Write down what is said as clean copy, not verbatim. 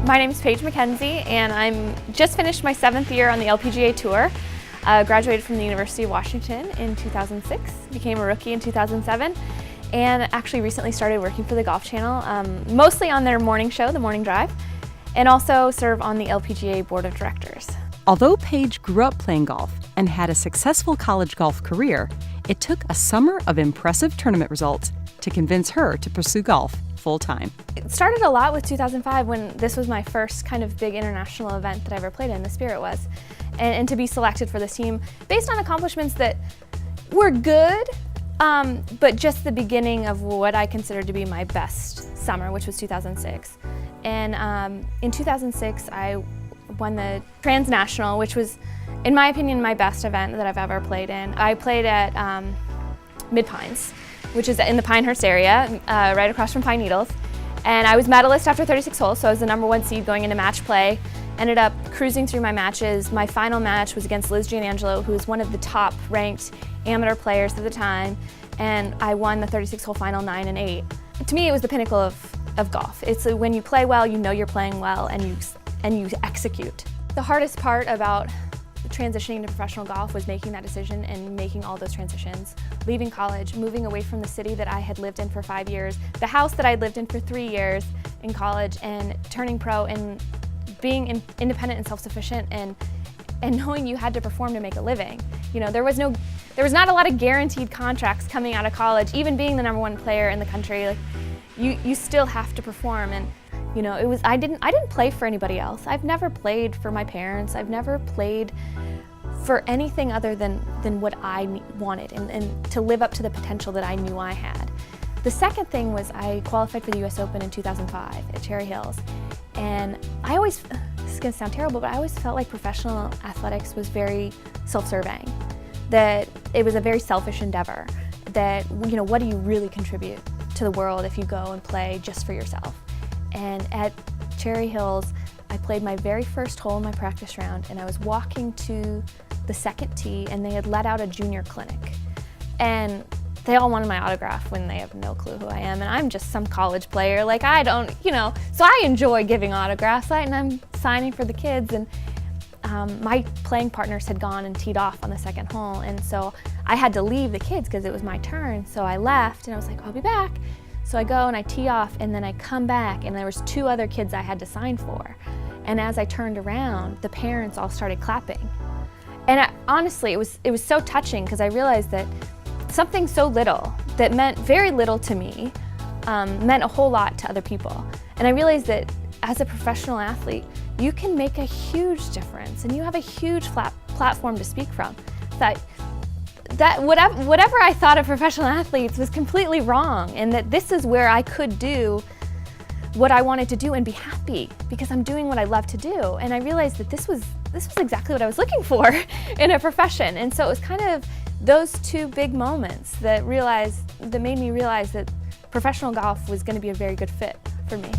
My name is Paige Mackenzie, and I'm just finished my 7th year on the LPGA Tour. Graduated from the University of Washington in 2006, became a rookie in 2007, and actually recently started working for the Golf Channel, mostly on their morning show, The Morning Drive, and also serve on the LPGA Board of Directors. Although Paige grew up playing golf and had a successful college golf career, it took a summer of impressive tournament results to convince her to pursue golf full-time. It started a lot with 2005 when this was my first kind of big international event that I ever played in, the Spirit was. And to be selected for this team based on accomplishments that were good, but just the beginning of what I considered to be my best summer, which was 2006. And in 2006, I won the Transnational, which was, in my opinion, my best event that I've ever played in. I played at Mid-Pines, which is in the Pinehurst area, right across from Pine Needles. And I was medalist after 36 holes, so I was the #1 seed going into match play. Ended up cruising through my matches. My final match was against Liz Gianangelo, who was one of the top ranked amateur players at the time, and I won the 36-hole final 9 and 8. To me, it was the pinnacle of golf. It's when you play well, you know you're playing well, and you execute. The hardest part about transitioning to professional golf was making that decision and making all those transitions. Leaving college, moving away from the city that I had lived in for 5 years, the house that I'd lived in for 3 years in college, and turning pro and being independent and self-sufficient and knowing you had to perform to make a living. You know, there was not a lot of guaranteed contracts coming out of college. Even being the #1 player in the country, like you still have to perform. And you know, I didn't play for anybody else. I've never played for my parents. I've never played for anything other than what I wanted and to live up to the potential that I knew I had. The second thing was I qualified for the US Open in 2005 at Cherry Hills. And this is gonna sound terrible, but I always felt like professional athletics was very self-serving, that it was a very selfish endeavor, that, you know, what do you really contribute to the world if you go and play just for yourself? And at Cherry Hills, I played my very first hole in my practice round, and I was walking to the second tee, and they had let out a junior clinic. And they all wanted my autograph when they have no clue who I am, and I'm just some college player. Like, I don't, you know, so I enjoy giving autographs, and I'm signing for the kids. And my playing partners had gone and teed off on the second hole, and so I had to leave the kids because it was my turn. So I left, and I was like, I'll be back. So I go and I tee off, and then I come back, and there was 2 other kids I had to sign for. And as I turned around, the parents all started clapping. And honestly, it was so touching because I realized that something so little that meant very little to me meant a whole lot to other people. And I realized that as a professional athlete, you can make a huge difference, and you have a huge platform to speak from. That whatever I thought of professional athletes was completely wrong, and that this is where I could do what I wanted to do and be happy because I'm doing what I love to do. And I realized that this was exactly what I was looking for in a profession. And so it was kind of those 2 big moments that made me realize that professional golf was going to be a very good fit for me.